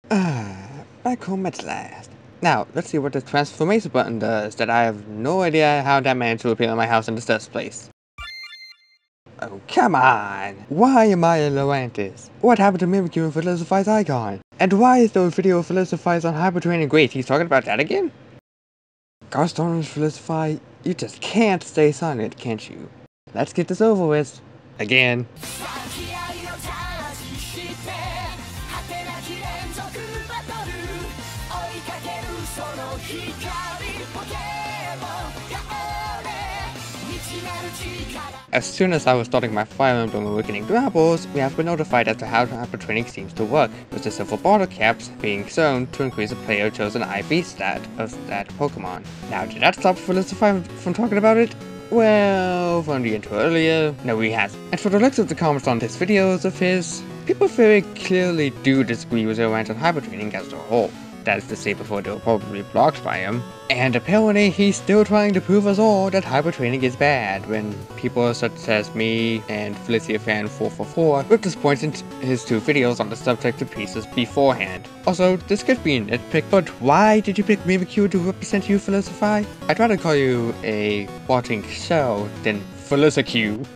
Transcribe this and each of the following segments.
Back home at last. Now, let's see what the transformation button does that I have no idea how that managed to appear in my house in the first place. Oh, come on! Why am I a Loantis? What happened to mimicking Verlisify's icon? And why is the video of Verlisify's on hypertraining great? He's talking about that again? Gosh darn it, Verlisify, you just can't stay silent, can't you? Let's get this over with. Again. As soon as I was starting my Fire Emblem Awakening Doubles, we have been notified as to how hypertraining seems to work, with the silver bottle caps being shown to increase a player chosen IV stat of that Pokemon. Now, did that stop Verlisify from talking about it? Well, from the intro earlier, no he hasn't. And for the looks of the comments on his videos of his, people very clearly do disagree with their rant on hypertraining as a whole. That is to say before they were probably blocked by him. And apparently he's still trying to prove us all that hypertraining is bad, when people such as me and FeatherandFaun 444 disappointed his 2 videos on the subject of pieces beforehand. Also, this could be a nitpick, but why did you pick Mimikyu to represent you, Verlisify? I'd rather call you a watching show than Verlisify.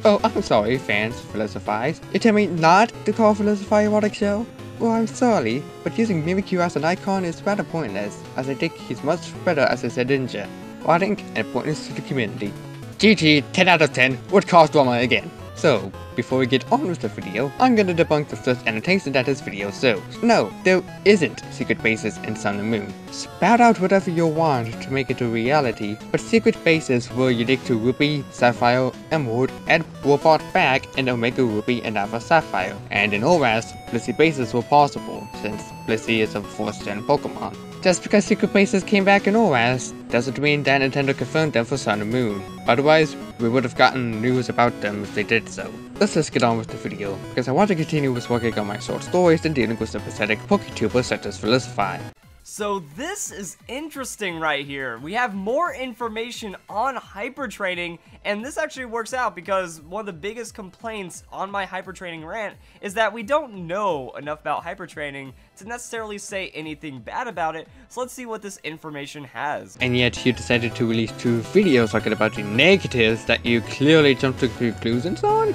Oh, I'm sorry, fans, Verlisify. You tell me not to call Verlisify a watching show? Well, I'm sorry, but using Mimikyu as an icon is rather pointless, as I think he's much better as a ninja, rotting and pointless to the community. GG, 10 out of 10, would cause drama again. So, before we get on with the video, I'm gonna debunk the first annotation that this video shows. No, there isn't secret bases in Sun and Moon. Spout out whatever you want to make it a reality, but secret bases were unique to Ruby, Sapphire, Emerald, and were brought back in Omega Ruby and Alpha Sapphire. And in ORAS, Blissey bases were possible, since Blissey is a 4th gen Pokemon. Just because secret bases came back in ORAS doesn't mean that Nintendo confirmed them for Sun and Moon. Otherwise, we would have gotten news about them if they did so. Let's just get on with the video, because I want to continue with working on my short stories and dealing with the pathetic PokeTubers such as Verlisify. So this is interesting right here. We have more information on hypertraining, and this actually works out because one of the biggest complaints on my hypertraining rant is that we don't know enough about hypertraining to necessarily say anything bad about it, so let's see what this information has. And yet you decided to release 2 videos talking about the negatives that you clearly jumped to conclusions on?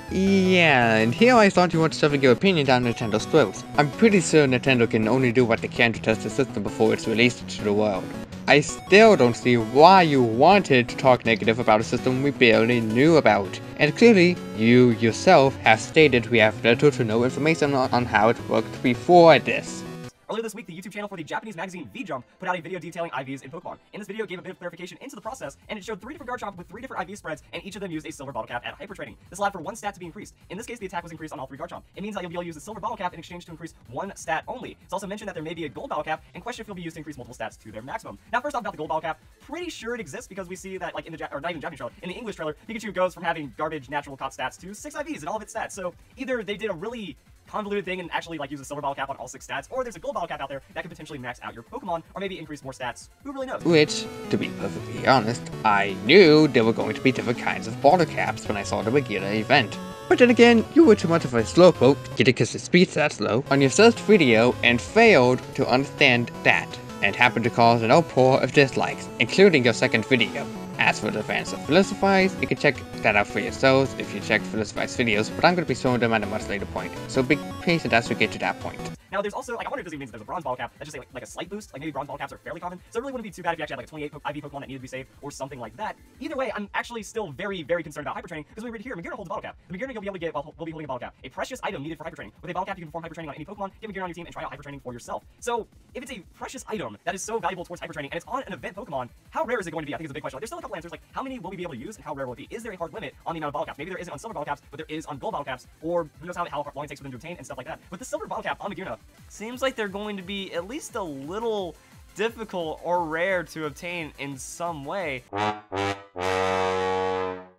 Yeah, and here I thought you wanted to shoving your opinion down Nintendo's throats. I'm pretty sure Nintendo can only do what they can to test the system before it's released to the world. I still don't see why you wanted to talk negative about a system we barely knew about. And clearly, you yourself have stated we have little to no information on how it worked before this. Earlier this week, the YouTube channel for the Japanese magazine V-Jump put out a video detailing IVs in Pokemon. In this video, it gave a bit of clarification into the process, and it showed 3 different Garchomp with 3 different IV spreads, and each of them used a silver bottle cap at hypertraining. This allowed for 1 stat to be increased. In this case, the attack was increased on all 3 Garchomp. It means that you'll be able to use the silver bottle cap in exchange to increase 1 stat only. It's also mentioned that there may be a gold bottle cap, and question if it'll be used to increase multiple stats to their maximum. Now, first off about the gold bottle cap, pretty sure it exists because we see that, like, in the or not even Japanese trailer, in the English trailer, Pikachu goes from having garbage natural caught stats to 6 IVs in all of its stats. So either they did a really convoluted thing and actually like use a silver bottle cap on all 6 stats, or there's a gold bottle cap out there that could potentially max out your Pokemon, or maybe increase more stats. Who really knows? Which, to be perfectly honest, I knew there were going to be different kinds of bottle caps when I saw the beginner event. But then again, you were too much of a slowpoke, get it because the speed's that slow, on your first video and failed to understand that, and happened to cause an outpour of dislikes, including your second video. As for the fans of Verlisify, you can check that out for yourselves if you check Verlisify's videos, but I'm going to be showing them at a much later point, so be patient as we get to that point. Now, there's also, like, I wonder if this even means that there's a bronze bottle cap. That's just like a slight boost. Like, maybe bronze bottle caps are fairly common, so it really wouldn't be too bad if you actually had like a 28 IV Pokemon that needed to be saved, or something like that. Either way, I'm actually still very, very concerned about hypertraining, because we read here, Magearna holds a bottle cap. The Magearna you'll be able to get while we'll be holding a bottle cap. A precious item needed for hypertraining. With a bottle cap, you can perform hypertraining on any Pokemon, get Magearna on your team, and try out hypertraining for yourself. So, if it's a precious item that is so valuable towards hypertraining, and it's on an event Pokemon, how rare is it going to be? I think is a big question. Like, there's still a couple answers, like, how many will we be able to use, and how rare will it be? Is there a hard limit on the amount of bottle caps? Maybe there isn't on silver bottle caps, but there is on gold bottle caps, or who knows how long it takes for them to obtain, and stuff like that. But the silver bottle cap on Magearna seems like they're going to be at least a little difficult or rare to obtain in some way.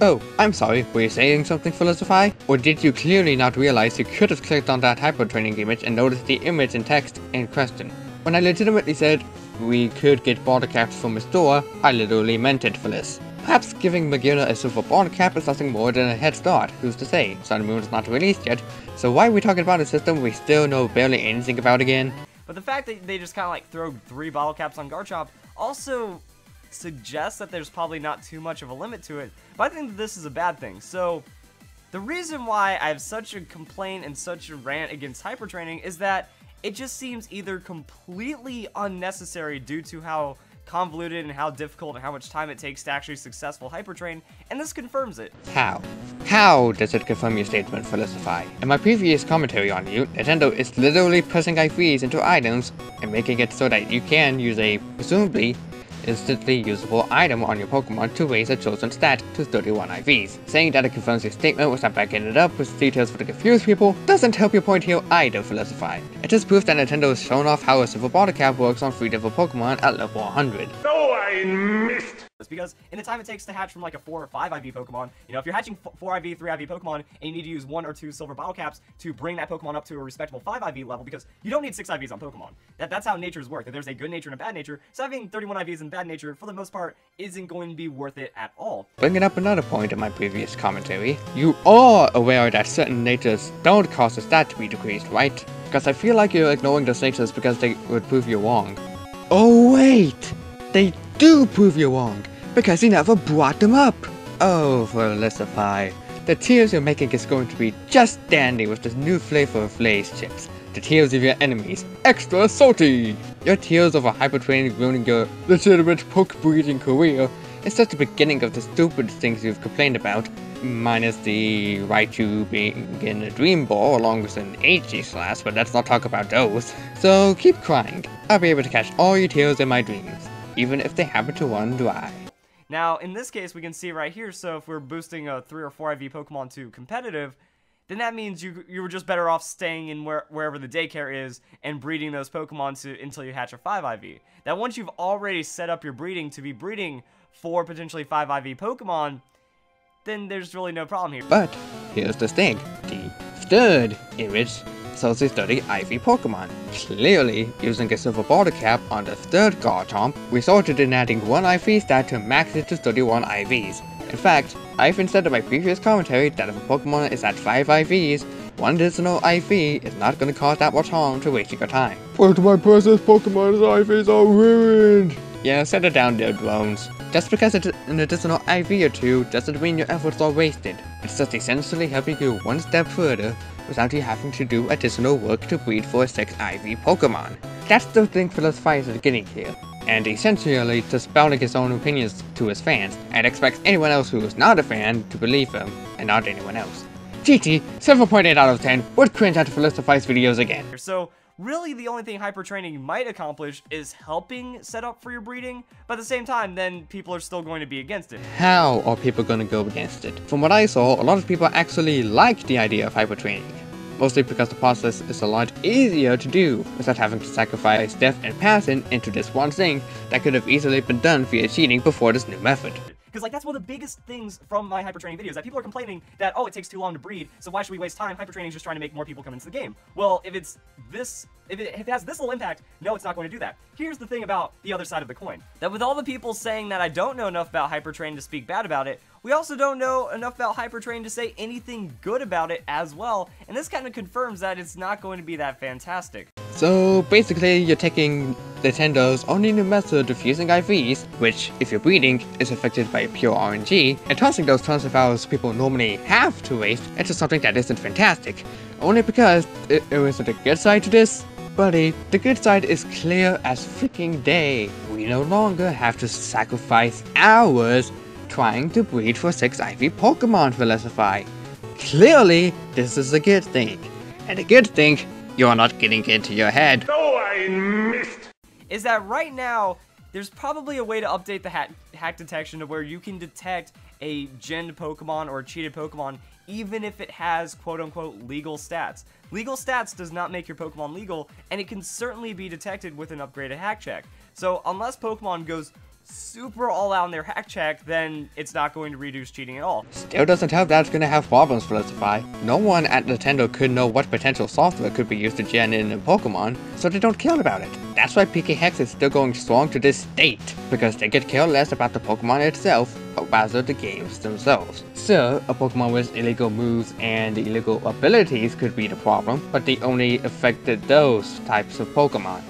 Oh, I'm sorry, were you saying something, Verlisify? Or did you clearly not realize you could have clicked on that hypertraining image and noticed the image and text in question? When I legitimately said we could get bottle caps from a store, I literally meant it, Verlis. Perhaps giving Magearna a silver ball cap is nothing more than a head start, who's to say? Sun and Moon is not released yet, so why are we talking about a system we still know barely anything about again? But the fact that they just kind of like throw 3 bottle caps on Garchomp also suggests that there's probably not too much of a limit to it, but I think that this is a bad thing. So the reason why I have such a complaint and such a rant against hyper training is that it just seems either completely unnecessary due to how convoluted and how difficult and how much time it takes to actually successful hypertrain, and this confirms it. How? How does it confirm your statement, Verlisify? In my previous commentary on you, Nintendo is literally pressing IVs into items and making it so that you can use a, presumably, instantly usable item on your Pokemon to raise a chosen stat to 31 IVs. Saying that it confirms your statement without backing it up with details for the confused people doesn't help your point here either, Verlisify. It just proves that Nintendo has shown off how a silver bottle cap works on 3 different Pokemon at level 100. No, I missed! Because in the time it takes to hatch from like a 4 or 5 IV Pokemon, you know, if you're hatching 4 IV, 3 IV Pokemon, and you need to use 1 or 2 silver bottle caps to bring that Pokemon up to a respectable 5 IV level, because you don't need 6 IVs on Pokemon. That's how natures work. That there's a good nature and a bad nature, so having 31 IVs in bad nature, for the most part, isn't going to be worth it at all. Bringing up another point in my previous commentary, you are aware that certain natures don't cause a stat to be decreased, right? Because I feel like you're ignoring those natures because they would prove you wrong. Oh wait! They do prove you wrong! Because he never brought them up! Oh, Verlisify. The tears you're making is going to be just dandy with this new flavor of Lay's chips. The tears of your enemies, extra salty! Your tears over hypertraining ruining your legitimate poke breeding career is just the beginning of the stupid things you've complained about, minus the Raichu being in a Dream Ball along with an HG/, but let's not talk about those. So keep crying. I'll be able to catch all your tears in my dreams, even if they happen to run dry. Now, in this case, we can see right here, so if we're boosting a 3 or 4 IV Pokemon to competitive, then that means you were just better off staying in wherever the daycare is and breeding those Pokemon until you hatch a 5 IV. That once you've already set up your breeding to be breeding 4 potentially 5 IV Pokemon, then there's really no problem here. But here's the thing. The third image shows the 30 IV Pokemon. Clearly, using a silver bottle cap on the third Garchomp resulted in adding 1 IV stat to max it to 31 IVs. In fact, I even said in my previous commentary that if a Pokemon is at 5 IVs, 1 additional IV is not going to cause that much harm to wasting your time. But my precious Pokemon's IVs are ruined! Yeah, set it down there, drones. Just because it's an additional IV or 2 doesn't mean your efforts are wasted. It's just essentially helping you one step further without you having to do additional work to breed for a 6 IV Pokemon. That's the thing Verlisify is getting here, and essentially just spouting his own opinions to his fans, and expects anyone else who is not a fan to believe him, and not anyone else. GT, 7.8 out of 10, would cringe at Verlisify's videos again. So, really the only thing hypertraining might accomplish is helping set up for your breeding, but at the same time, then people are still going to be against it. How are people going to go against it? From what I saw, a lot of people actually like the idea of hypertraining. Mostly because the process is a lot easier to do, without having to sacrifice death and passing into this one thing that could have easily been done via cheating before this new method. Because, like, that's one of the biggest things from my hypertraining videos, that people are complaining that, oh, it takes too long to breed, so why should we waste time? Hypertraining is just trying to make more people come into the game. Well, if it has this little impact, no, it's not going to do that. Here's the thing about the other side of the coin. That with all the people saying that I don't know enough about hypertraining to speak bad about it, we also don't know enough about hypertraining to say anything good about it as well, and this kind of confirms that it's not going to be that fantastic. So basically, you're taking Nintendo's only new method of using IVs, which, if you're breeding, is affected by pure RNG, and tossing those tons of hours people normally have to waste into something that isn't fantastic, only because there isn't a good side to this. Buddy, the good side is clear as freaking day. We no longer have to sacrifice hours trying to breed for 6 IV Pokemon, Verlisify. Clearly, this is a good thing. And a good thing you're not getting into your head. No, I missed! Is that right now, there's probably a way to update the hack detection to where you can detect a genned Pokemon or a cheated Pokemon even if it has quote-unquote legal stats. Legal stats does not make your Pokemon legal, and it can certainly be detected with an upgraded hack check. So unless Pokemon goes super all out in their hack check, then it's not going to reduce cheating at all. Still doesn't help that it's gonna have problems, Verlisify. No one at Nintendo could know what potential software could be used to gen in a Pokemon, so they don't care about it. That's why PK Hex is still going strong to this date, because they get careless about the Pokemon itself, but rather the games themselves. So, a Pokemon with illegal moves and illegal abilities could be the problem, but they only affected those types of Pokemon.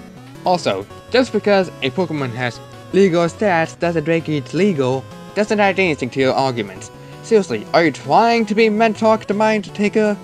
Also, just because a Pokemon has legal stats doesn't make it legal, doesn't add anything to your arguments. Seriously, are you trying to be Mentalk the Mind Taker?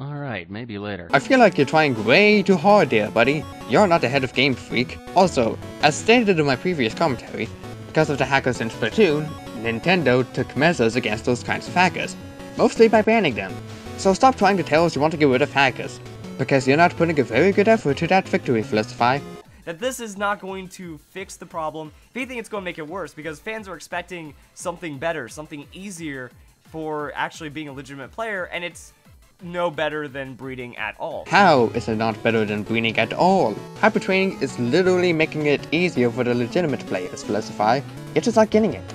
Alright, maybe later. I feel like you're trying way too hard there, buddy. You're not the head of Game Freak. Also, as stated in my previous commentary, because of the hackers in Splatoon, Nintendo took measures against those kinds of hackers, mostly by banning them. So stop trying to tell us you want to get rid of hackers, because you're not putting a very good effort to that victory, Verlisify. That this is not going to fix the problem. If anything, it's going to make it worse, because fans are expecting something better, something easier for actually being a legitimate player, and it's no better than breeding at all. How is it not better than breeding at all? Hyper training is literally making it easier for the legitimate players, Verlisify. You're just not getting it.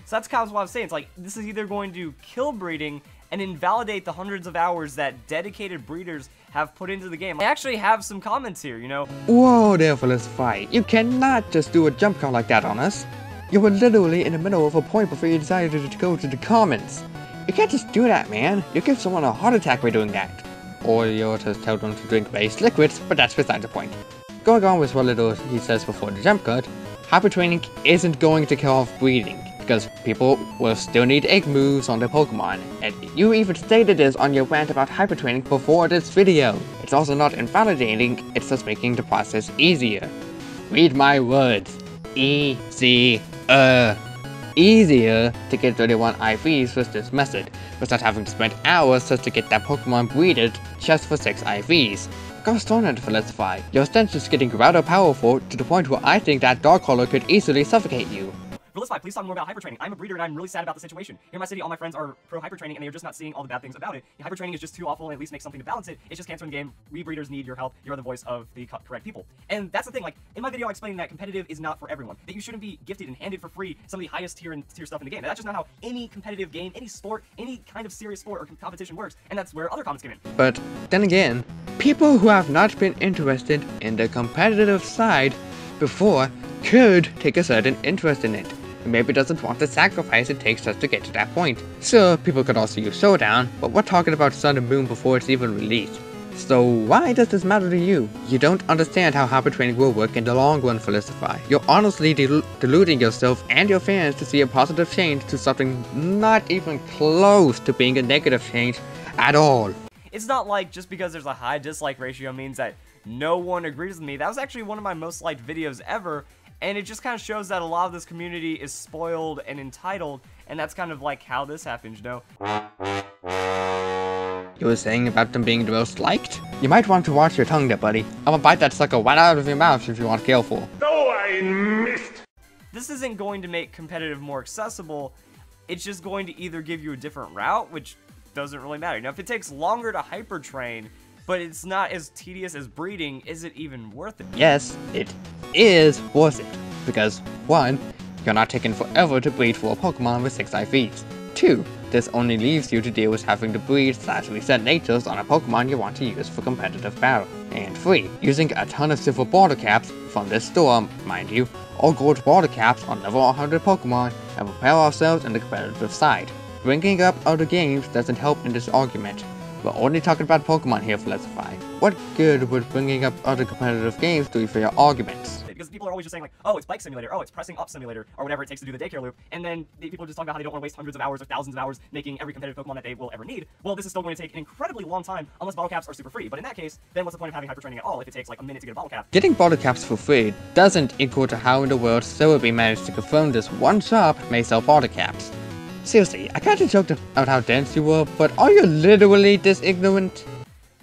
So that's kind of what I was saying. It's like, this is either going to kill breeding and invalidate the hundreds of hours that dedicated breeders have put into the game. I actually have some comments here, you know? Whoa there, Verlisify. You cannot just do a jump cut like that on us. You were literally in the middle of a point before you decided to go to the comments. You can't just do that, man. You give someone a heart attack by doing that. Or you'll just tell them to drink based liquids, but that's beside the point. Going on with what little he says before the jump cut, hyper training isn't going to kill off breeding, because people will still need egg moves on their Pokemon, and you even stated this on your rant about hyper training before this video. It's also not invalidating, it's just making the process easier. Read my words. Easier to get 31 IVs with this method, without having to spend hours just to get that Pokemon breeded just for 6 IVs. Gosh darn it, Verlisify, your stench is getting rather powerful to the point where I think that dog collar could easily suffocate you. Verlisify, please talk more about hypertraining. I'm a breeder and I'm really sad about the situation. Here in my city, all my friends are pro hypertraining and they're just not seeing all the bad things about it. Hypertraining is just too awful and at least make something to balance it. It's just cancer in the game. We breeders need your help. You're the voice of the correct people. And that's the thing, like, in my video I explained that competitive is not for everyone. That you shouldn't be gifted and handed for free some of the highest tier stuff in the game. That's just not how any competitive game, any sport, any kind of serious sport or competition works, and that's where other comments come in. But then again, people who have not been interested in the competitive side before could take a certain interest in it. Maybe doesn't want the sacrifice it takes just to get to that point. Sure, people could also use Showdown, but we're talking about Sun and Moon before it's even released. So why does this matter to you? You don't understand how hyper training will work in the long run, Verlisify. You're honestly deluding yourself and your fans to see a positive change to something not even close to being a negative change at all. It's not like just because there's a high dislike ratio means that no one agrees with me. That was actually one of my most liked videos ever. And it just kind of shows that a lot of this community is spoiled and entitled, and that's kind of like how this happens, you know? You were saying about them being the most liked? You might want to watch your tongue there, buddy. I'm gonna bite that sucker right out of your mouth if you want careful. Oh, I missed! This isn't going to make competitive more accessible, it's just going to either give you a different route, which doesn't really matter. Now, if it takes longer to hyper train, but it's not as tedious as breeding, is it even worth it? Yes, it is worth it, because 1, you're not taking forever to breed for a Pokemon with 6 IVs. 2, this only leaves you to deal with having to breed/reset natures on a Pokemon you want to use for competitive battle. And 3, using a ton of silver border caps from this store, mind you, or gold border caps on level 100 Pokemon and prepare ourselves in the competitive side. Bringing up other games doesn't help in this argument. We're only talking about Pokemon here, Verlisify. What good would bringing up other competitive games do for your arguments? Because people are always just saying like, oh, it's bike simulator, oh, it's pressing up simulator, or whatever it takes to do the daycare loop, and then people are just talking about how they don't want to waste hundreds of hours or thousands of hours making every competitive Pokemon that they will ever need. Well, this is still going to take an incredibly long time unless bottle caps are super free, but in that case, then what's the point of having hyper training at all if it takes like a minute to get a bottle cap? Getting bottle caps for free doesn't equal to how in the world Celebi managed to confirm this one shop may sell bottle caps. Seriously, I kinda joked about how dense you were, but are you literally this ignorant?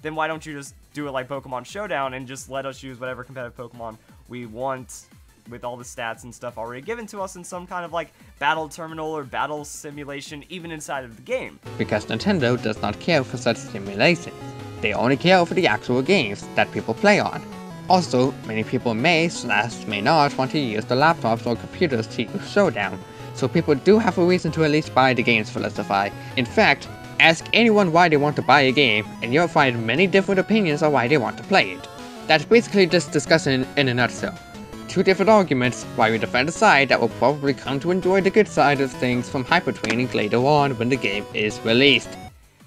Then why don't you just do it like Pokemon Showdown and just let us use whatever competitive Pokemon we want with all the stats and stuff already given to us in some kind of like battle terminal or battle simulation even inside of the game? Because Nintendo does not care for such simulations. They only care for the actual games that people play on. Also, many people may not want to use the laptops or computers to use Showdown, so people do have a reason to at least buy the games, Verlisify. In fact, Ask anyone why they want to buy a game, and you'll find many different opinions on why they want to play it. That's basically just discussion in a nutshell. Two different arguments why we defend a side that will probably come to enjoy the good side of things from hypertraining later on when the game is released.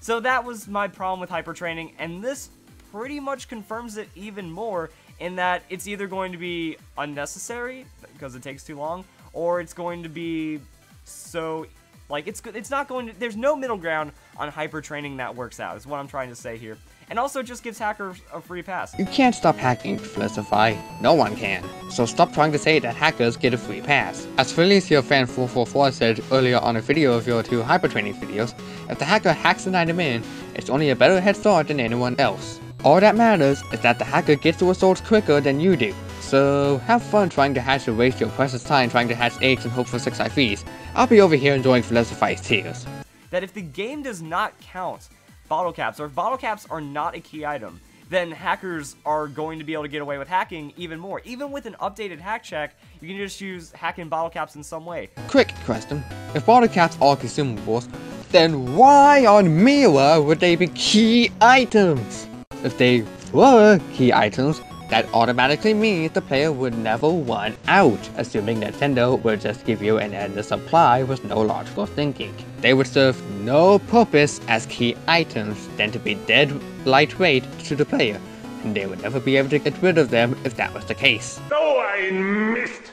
So that was my problem with hypertraining, and this pretty much confirms it even more in that it's either going to be unnecessary because it takes too long, or it's going to be so, like, it's not going to, there's no middle ground on hypertraining that works out, is what I'm trying to say here. And also just gives hackers a free pass. You can't stop hacking, Verlisify. No one can. So stop trying to say that hackers get a free pass. As FurAffinity said earlier on a video of your 2 hypertraining videos, if the hacker hacks an item in, it's only a better head start than anyone else. All that matters is that the hacker gets the results quicker than you do. So have fun trying to hatch and waste your precious time trying to hatch eggs and hope for 6 IVs. I'll be over here enjoying Verlisify's tears. That if the game does not count bottle caps, or if bottle caps are not a key item, then hackers are going to be able to get away with hacking even more. Even with an updated hack check, you can just use hacking bottle caps in some way. Quick question. If bottle caps are consumables, then why on Mirror would they be key items? If they were key items, that automatically means the player would never run out, assuming Nintendo would just give you an endless supply with no logical thinking. They would serve no purpose as key items than to be dead lightweight to the player, and they would never be able to get rid of them if that was the case. Oh, I missed!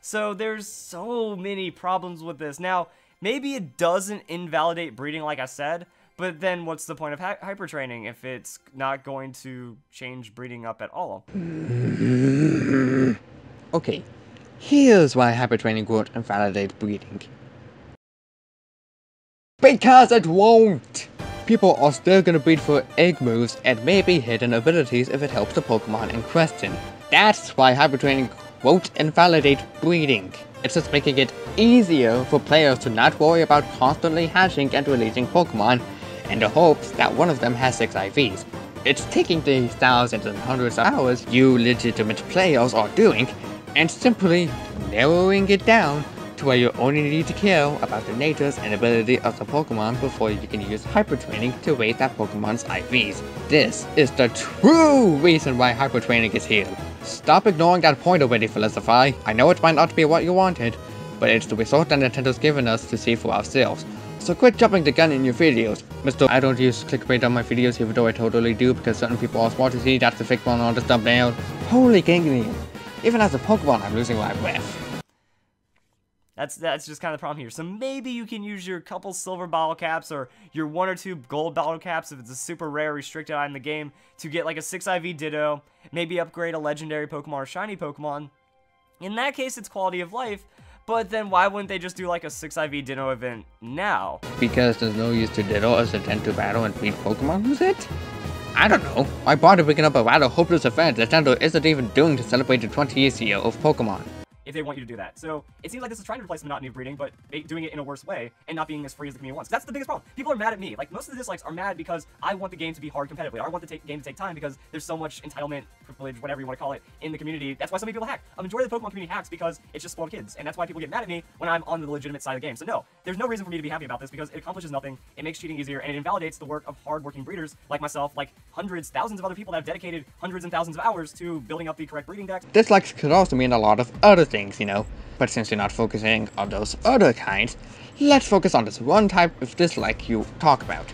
So there's so many problems with this. Now, maybe it doesn't invalidate breeding like I said, but then what's the point of hypertraining if it's not going to change breeding up at all? Okay, here's why hypertraining won't invalidate breeding. Because it won't! People are still gonna breed for egg moves and maybe hidden abilities if it helps the Pokemon in question. That's why hypertraining won't invalidate breeding. It's just making it easier for players to not worry about constantly hatching and releasing Pokemon in the hopes that one of them has 6 IVs. It's taking the thousands and hundreds of hours you legitimate players are doing and simply narrowing it down to where you only need to care about the natures and ability of the Pokemon before you can use hypertraining to raise that Pokemon's IVs. This is the true reason why hypertraining is here. Stop ignoring that point already, Verlisify. I know it might not be what you wanted, but it's the result that Nintendo's given us to see for ourselves. So quit jumping the gun in your videos. Mr. I don't use clickbait on my videos even though I totally do because certain people are smart to see that's the fake one on the thumbnail. Holy ganglion. Even as a Pokemon I'm losing my breath. That's just kind of the problem here. So maybe you can use your couple silver bottle caps or your 1 or 2 gold bottle caps if it's a super rare restricted item in the game to get like a 6 IV Ditto, maybe upgrade a legendary Pokemon or shiny Pokemon. In that case it's quality of life, but then why wouldn't they just do like a 6 IV Ditto event now? Because there's no use to Ditto as a 10 to battle and beat Pokemon with it? I don't know. I bought it picking up a rather hopeless event Nintendo isn't even doing to celebrate the 20th year of Pokemon. If they want you to do that. So it seems like this is trying to replace the monotony of breeding, but doing it in a worse way and not being as free as the community wants. That's the biggest problem. People are mad at me. Like, most of the dislikes are mad because I want the game to be hard competitively. I want the game to take time because there's so much entitlement, privilege, whatever you want to call it, in the community. That's why so many people hack. A majority of the Pokemon community hacks because it's just spoiled kids, and that's why people get mad at me when I'm on the legitimate side of the game. So no, there's no reason for me to be happy about this because it accomplishes nothing, it makes cheating easier, and it invalidates the work of hard-working breeders like myself, like hundreds, thousands of other people that have dedicated hundreds and thousands of hours to building up the correct breeding decks. Dislikes could also mean a lot of other things, you know. But since you're not focusing on those other kinds, let's focus on this one type of dislike you talk about.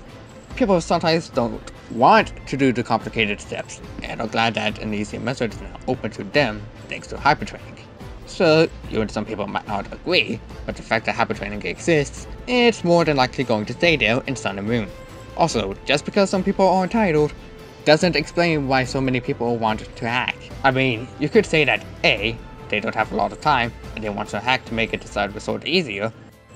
People sometimes don't want to do the complicated steps, and are glad that an easy method is now open to them thanks to hypertraining. So, you and some people might not agree, but the fact that hypertraining exists, it's more than likely going to stay there in Sun and Moon. Also, just because some people are entitled, doesn't explain why so many people want to hack. I mean, you could say that A, they don't have a lot of time, and they want to hack to make it the side resort easier.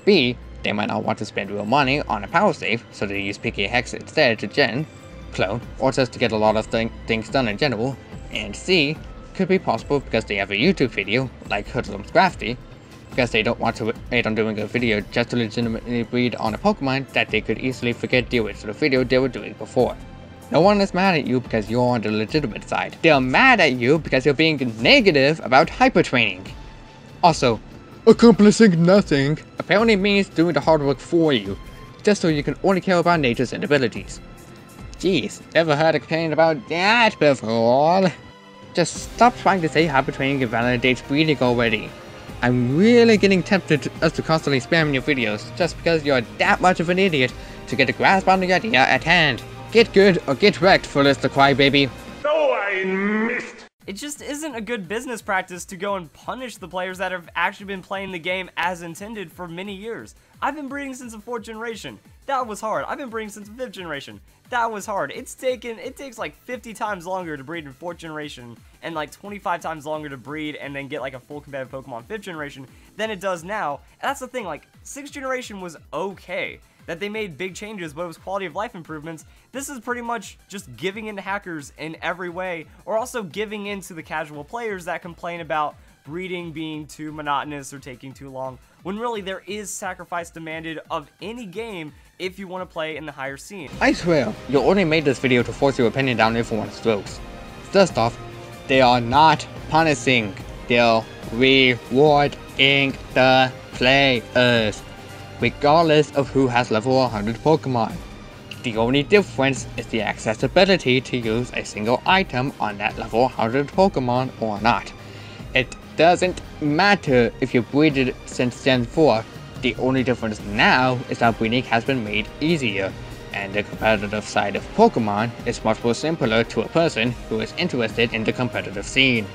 B, they might not want to spend real money on a power save, so they use picky hacks instead to gen, clone, or just to get a lot of things done in general. And C, could be possible because they have a YouTube video, like Hoodlum's Crafty, because they don't want to wait on doing a video just to legitimately breed on a Pokemon that they could easily forget the original video they were doing before. No one is mad at you because you're on the legitimate side. They're mad at you because you're being negative about hypertraining. Also, accomplishing nothing apparently means doing the hard work for you. just so you can only care about nature's and abilities. Jeez, ever heard a complaint about that before? Just stop trying to say hypertraining invalidates breeding already. I'm really getting tempted us to constantly spam your videos just because you're that much of an idiot to get a grasp on the idea at hand. Get good or get wrecked, Verlisify the crybaby. Oh, I missed! It just isn't a good business practice to go and punish the players that have actually been playing the game as intended for many years. I've been breeding since the 4th generation. That was hard. I've been breeding since the 5th generation. That was hard. It takes like 50 times longer to breed in 4th generation and like 25 times longer to breed and then get like a full competitive Pokemon 5th generation than it does now. And that's the thing, like 6th generation was okay. That they made big changes, but it was quality of life improvements. This is pretty much just giving in to hackers in every way, or also giving in to the casual players that complain about breeding being too monotonous or taking too long, when really there is sacrifice demanded of any game if you want to play in the higher scene. I swear, you only made this video to force your opinion down everyone's throats. First off, they are not punishing, they're rewarding the players, regardless of who has level 100 Pokemon. The only difference is the accessibility to use a single item on that level 100 Pokemon or not. It doesn't matter if you breeded since Gen 4, the only difference now is that breeding has been made easier, and the competitive side of Pokemon is much more simpler to a person who is interested in the competitive scene.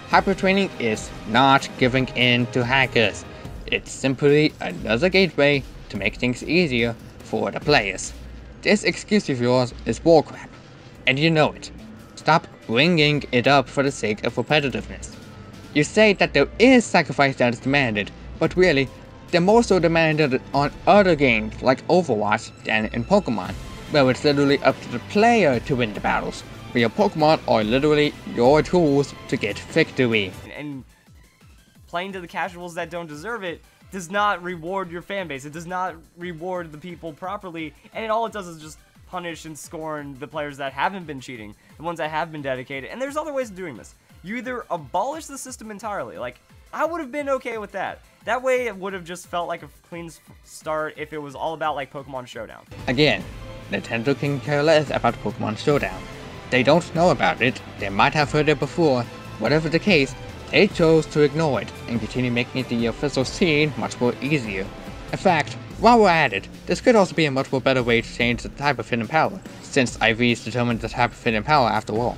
Hypertraining is not giving in to hackers. It's simply another gateway to make things easier for the players. This excuse of yours is bullcrap, and you know it. Stop bringing it up for the sake of repetitiveness. You say that there is sacrifice that is demanded, but really, they're more so demanded on other games like Overwatch than in Pokemon, where it's literally up to the player to win the battles, where your Pokemon are literally your tools to get victory. And playing to the casuals that don't deserve it does not reward your fan base. It does not reward the people properly, and all it does is just punish and scorn the players that haven't been cheating, the ones that have been dedicated. And there's other ways of doing this. You either abolish the system entirely, like I would have been okay with that. That way it would have just felt like a clean start if it was all about like Pokemon Showdown. Again, Nintendo can care less about Pokemon Showdown. They don't know about it, they might have heard it before. Whatever the case, they chose to ignore it and continue making the official scene much more easier. In fact, while we're at it, this could also be a much more better way to change the type of hidden power, since IVs determine the type of hidden power after all.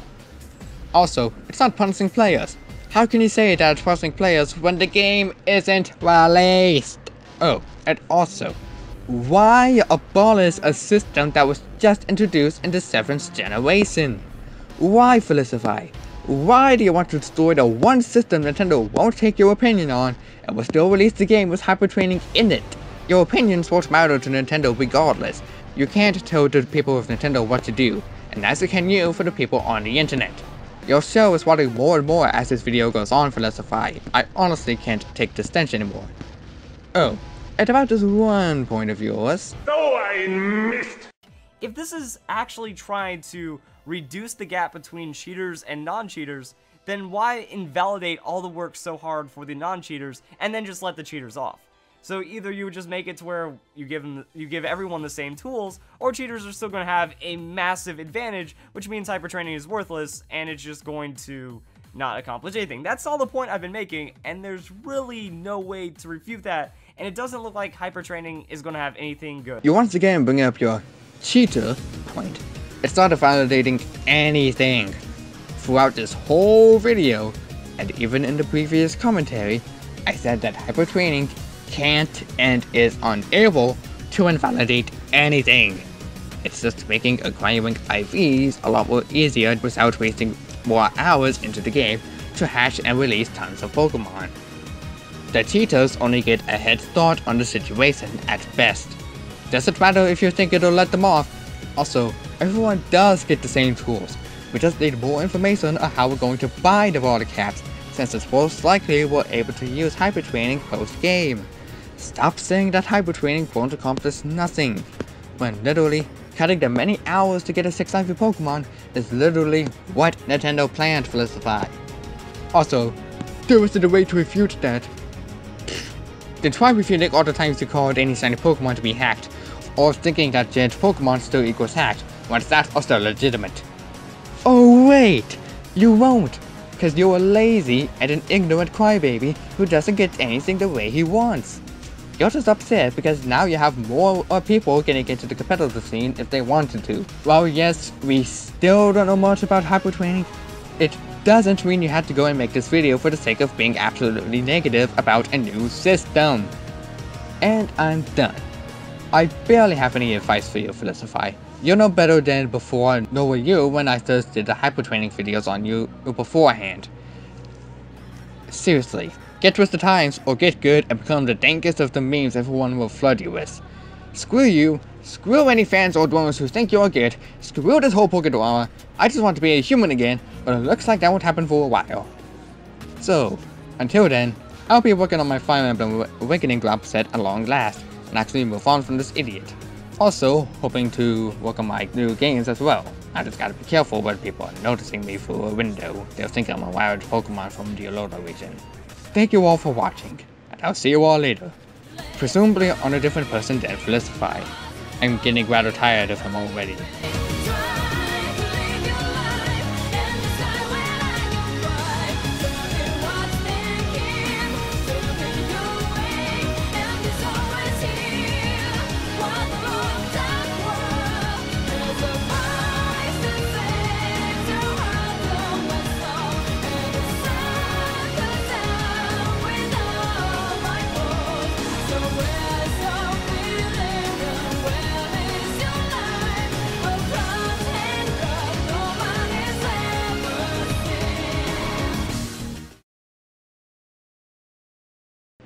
Also, it's not punishing players. How can you say that it's punishing players when the game isn't released? Oh, and also, why abolish a system that was just introduced in the 7th generation? Why Verlisify? Why do you want to destroy the one system Nintendo won't take your opinion on and will still release the game with hypertraining in it? Your opinions won't matter to Nintendo regardless. You can't tell the people of Nintendo what to do, and neither can you for the people on the internet. Your show is wanting more and more as this video goes on, Verlisify. I honestly can't take this stench anymore. Oh, and about this one point of yours. Oh, I missed! If this is actually trying to reduce the gap between cheaters and non-cheaters, then why invalidate all the work so hard for the non-cheaters and then just let the cheaters off? So either you would just make it to where you give everyone the same tools, or cheaters are still going to have a massive advantage, which means hypertraining is worthless and it's just going to not accomplish anything. That's all the point I've been making, and there's really no way to refute that, and it doesn't look like hypertraining is going to have anything good. You once again bring up your cheater point. It's not validating anything. Throughout this whole video, and even in the previous commentary, I said that hypertraining can't and is unable to invalidate anything. It's just making acquiring IVs a lot more easier without wasting more hours into the game to hatch and release tons of Pokemon. The cheaters only get a head start on the situation at best. Doesn't matter if you think it'll let them off. Also, everyone does get the same tools. We just need more information on how we're going to buy the water caps, since it's most likely we're able to use hypertraining post-game. Stop saying that hypertraining won't accomplish nothing, when literally cutting the many hours to get a 6 IV Pokemon is literally what Nintendo planned for Verlisify. Also, there isn't a way to refute that. They try refuting all the times you called any shiny Pokemon to be hacked, or thinking that gent Pokemon still equals hacked, once that's also legitimate. Oh wait! You won't! Cause you're lazy and an ignorant crybaby who doesn't get anything the way he wants. You're just upset because now you have more people getting into the competitive scene if they wanted to. While yes, we still don't know much about hypertraining, it doesn't mean you had to go and make this video for the sake of being absolutely negative about a new system. And I'm done. I barely have any advice for you, Verlisify. You're no better than before, nor were you when I first did the hypertraining videos on you beforehand. Seriously, get with the times or get good and become the dankest of the memes everyone will flood you with. Screw you, screw any fans or dwellers who think you're good, screw this whole Pokédrama. I just want to be a human again, but it looks like that won't happen for a while. So, until then, I'll be working on my Fire Emblem Awakening drop set at long last, and actually move on from this idiot. Also, hoping to work on my new games as well. I just gotta be careful when people are noticing me through a window. They'll think I'm a wild Pokemon from the Alola region. Thank you all for watching, and I'll see you all later. Presumably on a different person than Verlisify. I'm getting rather tired of him already.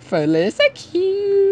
Verlisify.